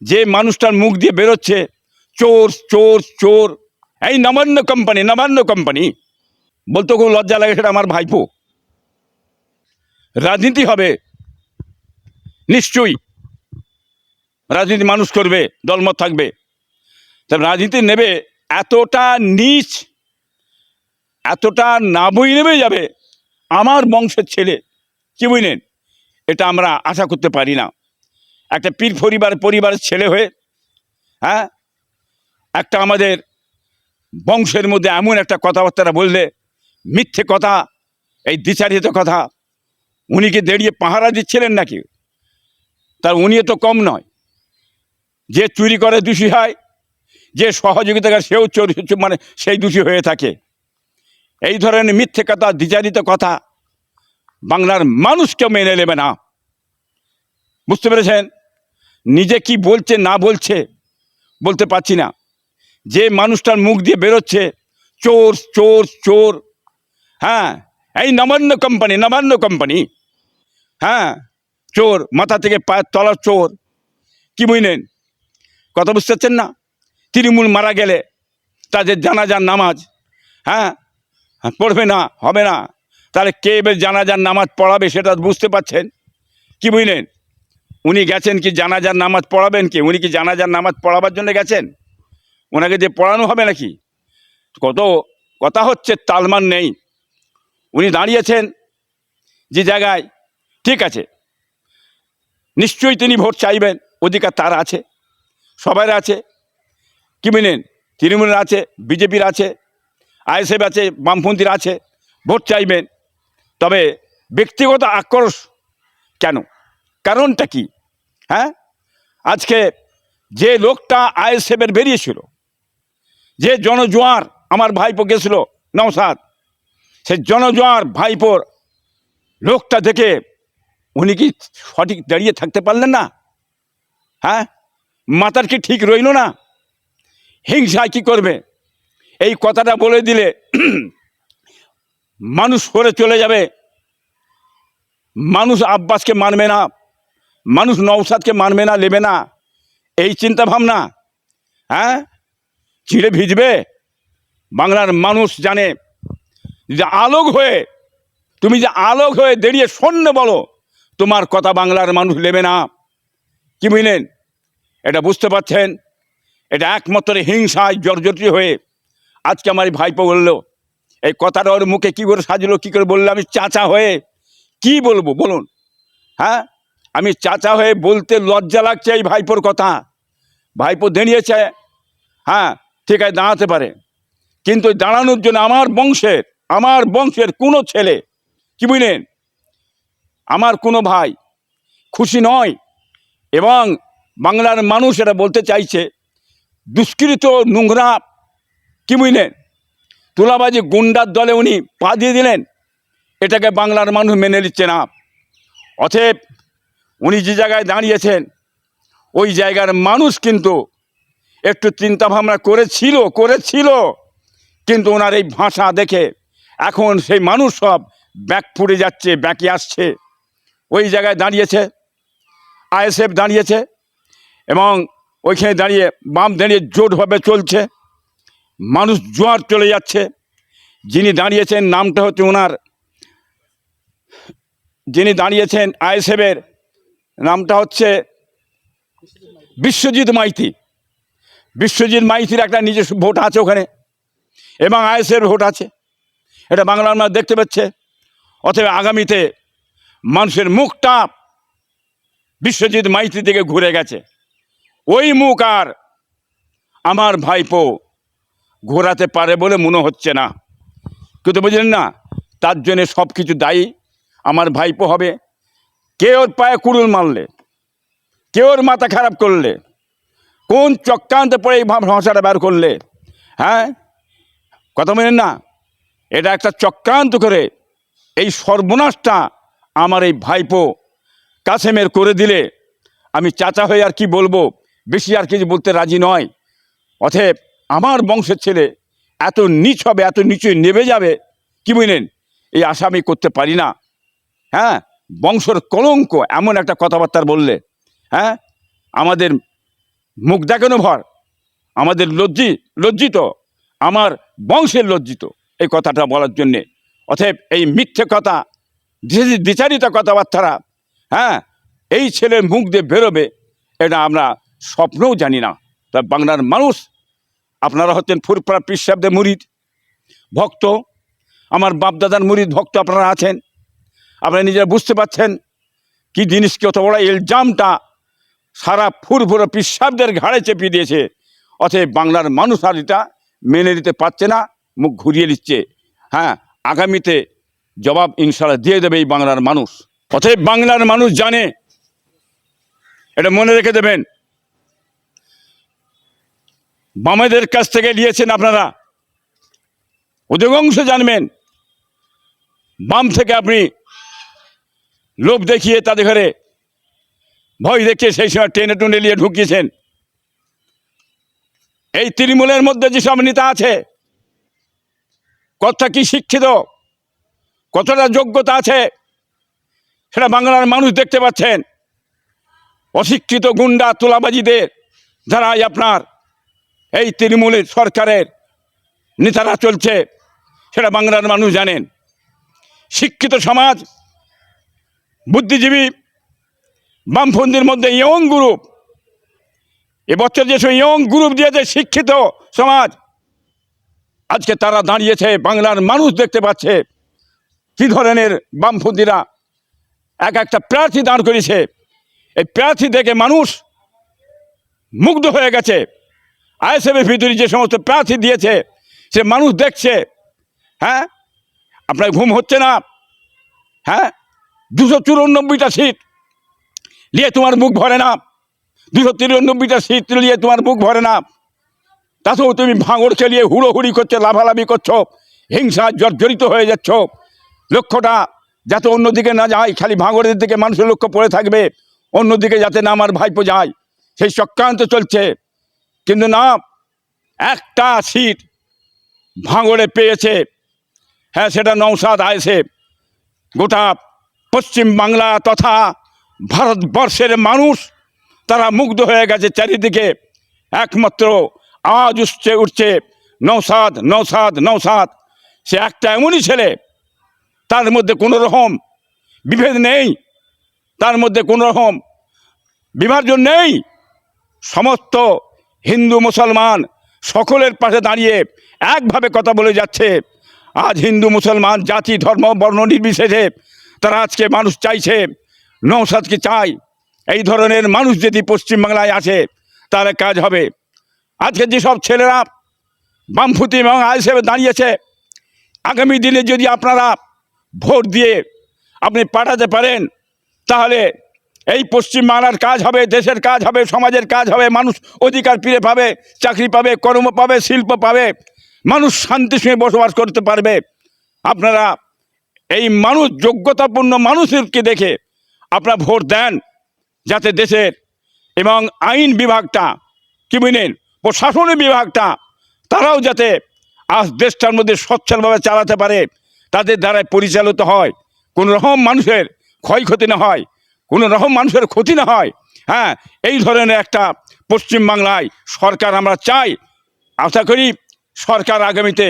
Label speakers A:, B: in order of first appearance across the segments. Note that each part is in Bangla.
A: যে মানুষটার মুখ দিয়ে বেরোচ্ছে চোর চোর চোর, এই নবান্ন কোম্পানি বলতে খুব লজ্জা লাগে। সেটা আমার ভাইপো। রাজনীতি হবে নিশ্চয়ই, রাজনীতি মানুষ করবে, দলমত থাকবে, তা রাজনীতি নেবে এতটা নীচ, এতটা না বই নেমে যাবে আমার বংশের ছেলে, কি বুঝলেন, এটা আমরা আশা করতে পারি না। একটা পীর পরিবারের ছেলে হয়ে, হ্যাঁ, একটা আমাদের বংশের মধ্যে এমন একটা কথাবার্তা বললে, মিথ্যে কথা, এই দ্বিচারিত কথা, উনি কি দাঁড়িয়ে পাহারা দিচ্ছিলেন নাকি? তার উনিও তো কম নয়। যে চুরি করে দোষী হয়, যে সহযোগিতা করে সেও চোর, মানে সেই দোষী হয়ে থাকে। এই ধরনের মিথ্যে কথা, দ্বিচারিত কথা বাংলার মানুষকে মেনে নেবে না। বুঝতে পেরেছেন? নিজে কি বলছে না বলছে বলতে পারছি না। যে মানুষটার মুখ দিয়ে বেরোচ্ছে চোর চোর চোর, হ্যাঁ, এই নবান্ন কোম্পানি, হ্যাঁ, চোর, মাথা থেকে পায়ের তলার চোর, কি বুঝলেন? কথা বুঝতে পারছেন না? তৃণমূল মারা গেলে তাদের জানাজার নামাজ, হ্যাঁ, পড়বে না, হবে না, তাহলে কে এবার জানাজার নামাজ পড়াবে সেটা বুঝতে পারছেন, কি বুঝলেন? উনি গেছেন কি জানাজার নামাজ পড়াবেন? কি উনি কি জানাজার নামাজ পড়াবার জন্য গেছেন? ওনাকে যে পড়ানো হবে নাকি? কত কথা হচ্ছে, তালমান নেই। উনি দাঁড়িয়েছেন যে জায়গায়, ঠিক আছে, নিশ্চয়ই তিনি ভোট চাইবেন, অধিকার তার আছে, সবার আছে, কি বুঝলেন? তৃণমূলের আছে, বিজেপির আছে, আইএসএফ আছে, বামপন্থীর আছে, ভোট চাইবেন। তবে ব্যক্তিগত আক্রোশ কেন? কারণটা কি? হ্যাঁ, আজকে যে লোকটা আইএসএফের বেরিয়েছিল, যে জনজোয়ার আমার ভাইপো গেছিল নওশাদ, সে জনজোয়ার ভাইপোর লোকটা দেখে উনি কি সঠিক দাঁড়িয়ে থাকতে পারলেন না? হ্যাঁ, মাথার কি ঠিক রইল না? হিংসায় কি করবে? এই কথাটা বলে দিলে মানুষ সরে চলে যাবে, মানুষ আব্বাসকে মানবে না, মানুষ নওশাদকে মানবে না, নেবে না, এই চিন্তা ভাবনা, হ্যাঁ, চিড়ে ভিজবে। বাংলার মানুষ জানে যে আলোক হয়ে, তুমি যে আলোক হয়ে দাঁড়িয়ে শূন্য বলো, তোমার কথা বাংলার মানুষ নেবে না, কি বুঝলেন? এটা বুঝতে পারছেন? এটা একমাত্র হিংসায় জর্জরিত হয়ে আজকে আমার ভাইপো বললো, এই কথাটা ওর মুখে কী করে সাজলো, কী করে বললো? আমি চাচা হয়ে কি বলবো বলুন? হ্যাঁ, আমি চাচা হয়ে বলতে লজ্জা লাগছে এই ভাইপোর কথা। ভাইপো দাঁড়িয়েছে, হ্যাঁ, ঠিক আছে, দাঁড়াতে পারে, কিন্তু দাঁড়ানোর জন্য আমার বংশের কোনো ছেলে, কি বুঝলেন, আমার কোনো ভাই খুশি নয়। এবং বাংলার মানুষ এটা বলতে চাইছে, দুষ্কৃত নোংরা, কি বুঝলেন, তুলাবাজি গুন্ডার দলে উনি পা দিয়ে দিলেন, এটাকে বাংলার মানুষ মেনে নিচ্ছে না। অতএব উনি যে জায়গায় দাঁড়িয়েছেন, ওই জায়গার মানুষ কিন্তু একটু চিন্তাভাবনা করেছিল, কিন্তু ওনার এই ভাষা দেখে এখন সেই মানুষ সব ব্যাক ফুটে যাচ্ছে, ব্যাকে আসছে। ওই জায়গায় দাঁড়িয়েছে আইএসএফ, দাঁড়িয়েছে, এবং ওইখানে দাঁড়িয়ে বাম দাঁড়িয়ে জোটভাবে চলছে, মানুষ জোয়ার চলে যাচ্ছে। যিনি দাঁড়িয়েছেন নামটা হচ্ছে ওনার, যিনি দাঁড়িয়েছেন আইএসএফের নামটা হচ্ছে বিশ্বজিৎ মাইতির একটা নিজস্ব ভোট আছে ওখানে, এবং আইএসএফের ভোট আছে, এটা বাংলার মানুষ দেখতে পাচ্ছে। অতএব আগামীতে মানুষের মুখটা বিশ্বজিৎ মাইতির দিকে ঘুরে গেছে। ওই মুখ আর আমার ভাইপো ঘোরাতে পারে বলে মনে হচ্ছে না, কিন্তু বুঝলেন না, তার জন্যে সব কিছু দায়ী আমার ভাইপো হবে। কে ওর পায়ে কুড়ুল মারলে, কে ওর মাথা খারাপ করলে, কোন চক্রান্তে পড়ে এই ভাষাটা বের করলে? হ্যাঁ, কথা বলেন না, এটা একটা চক্রান্ত করে এই সর্বনাশটা আমার এই ভাইপো কাসেমের করে দিলে আমি চাচা হয়ে আর কি বলবো, বেশি আর কিছু বলতে রাজি নয়। অতএব আমার বংশের ছেলে এত নিচ হবে, এত নিচে নেমে যাবে, কি বুঝলেন, এই আশা আমি করতে পারি না। হ্যাঁ, বংশের কলঙ্ক এমন একটা কথাবার্তা বললে, হ্যাঁ, আমাদের মুখ দেখানো ভর, আমাদের লজ্জিত, আমার বংশের লজ্জিত এই কথাটা বলার জন্যে। অতএব এই মিথ্যে কথা, দ্বিচারিত কথাবার্তারা, হ্যাঁ, এই ছেলের মুখ দিয়ে বেরোবে এটা আমরা স্বপ্নও জানি না। তা বাংলার মানুষ, আপনারা হচ্ছেন ফুরফুরা পীর সাহেবদের মুরিদ ভক্ত, আমার বাপদাদার মুরিদ ভক্ত আপনারা আছেন। আপনারা নিজেরা বুঝতে পারছেন কি জিনিস, কত বড় ইলজামটা সারা ফুরফুরা পীর সাহেবদের ঘাড়ে চেপিয়ে দিয়েছে। অতএব বাংলার মানুষ আর এটা মেনে নিতে পারছে না, মুখ ঘুরিয়ে নিচ্ছে। হ্যাঁ, আগামীতে জবাব ইনশাআল্লাহ দিয়ে দেবে এই বাংলার মানুষ। অতএব বাংলার মানুষ জানে, এটা মনে রেখে দেবেন। বামেদের কাছ থেকে নিয়েছেন আপনারা, অধিকাংশ জানবেন। বাম থেকে আপনি লোভ দেখিয়ে তাদের ঘরে ভয় দেখিয়ে সেই সময় টেনে টুনে নিয়ে ঢুকিয়েছেন। এই তৃণমূলের মধ্যে যেসব নেতা আছে, কতটা কি শিক্ষিত, কতটা যোগ্যতা আছে সেটা বাংলার মানুষ দেখতে পাচ্ছেন। অশিক্ষিত গুন্ডা তোলাবাজিদের যারাই আপনার এই তৃণমূলের সরকারের নেতারা চলছে সেটা বাংলার মানুষ জানেন। শিক্ষিত সমাজ, বুদ্ধিজীবী, বামপন্থীর মধ্যে ইয়ং গ্রুপ, এবছর যেসব ইয়ং গ্রুপ দিয়েছে শিক্ষিত সমাজ, আজকে তারা দাঁড়িয়েছে, বাংলার মানুষ দেখতে পাচ্ছে কি ধরনের বামপন্থীরা এক একটা প্রার্থী দাঁড় করেছে। এই প্রার্থী দেখে মানুষ মুগ্ধ হয়ে গেছে। আইএসএফের ভিতরে যে সমস্ত প্রার্থী দিয়েছে সে মানুষ দেখছে। হ্যাঁ, আপনার ঘুম হচ্ছে না? হ্যাঁ, 294টা সিট নিয়ে তোমার মুখ ভরে না, 293টা সিট নিয়ে তোমার মুখ ভরে না, তাতেও তুমি ভাঙড় চালিয়ে হুড়োহুড়ি করছো, লাভালাভি করছো, হিংসা জর্জরিত হয়ে যাচ্ছ। লক্ষ্যটা যাতে অন্যদিকে না যায়, খালি ভাঙড়ের দিকে মানুষের লক্ষ্য পড়ে থাকবে, অন্যদিকে যাতে না আমার ভাইপো যায়, সেই চক্রান্ত চলছে। কিন্তু না, একটা সিট ভাঙড়ে পেয়েছে, হ্যাঁ, সেটা নওশাদ আইএসএফ। গোটা পশ্চিম বাংলা তথা ভারতবর্ষের মানুষ তারা মুগ্ধ হয়ে গেছে। চারিদিকে একমাত্র আওয়াজ উঠছে নওশাদ, নওশাদ, নওশাদ। সে একটা এমনই ছেলে, তার মধ্যে কোনো রকম বিভেদ নেই, তার মধ্যে কোনো রকম বিভাজন নেই। সমস্ত হিন্দু মুসলমান সকলের পাশে দাঁড়িয়ে একভাবে কথা বলে যাচ্ছে। আজ হিন্দু মুসলমান জাতি ধর্ম বর্ণ নির্বিশেষে তারা আজকে মানুষ চাইছে, নওশাদকে চাই। এই ধরনের মানুষ যদি পশ্চিমবাংলায় আসে তাহলে কাজ হবে। আজকে যেসব ছেলেরা বামপন্থী এবং আইএসএফে দাঁড়িয়েছে, আগামী দিনে যদি আপনারা ভোট দিয়ে আপনি পাঠাতে পারেন তাহলে এই পশ্চিমবাংলার কাজ হবে, দেশের কাজ হবে, সমাজের কাজ হবে। মানুষ অধিকার ফিরে পাবে, চাকরি পাবে, কর্ম পাবে, শিল্প পাবে, মানুষ শান্তির সঙ্গে বসবাস করতে পারবে। আপনারা এই মানুষ, যোগ্যতাপূর্ণ মানুষকে দেখে আপনারা ভোট দেন, যাতে দেশের এবং আইন বিভাগটা, কি বুঝলেন, প্রশাসনিক বিভাগটা, তারাও যাতে আজ দেশটার মধ্যে সচ্ছলভাবে চালাতে পারে, তাদের দ্বারাই পরিচালিত হয়, কোনো রকম মানুষের ক্ষয়ক্ষতি না হয়, কোনো রকম মানুষের ক্ষতি না হয়। হ্যাঁ, এই ধরনের একটা পশ্চিমবাংলায় সরকার আমরা চাই। আশা করি সরকার আগামীতে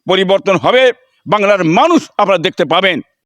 A: পরিবর্তন হবে, বাংলার মানুষ আপনারা দেখতে পাবেন।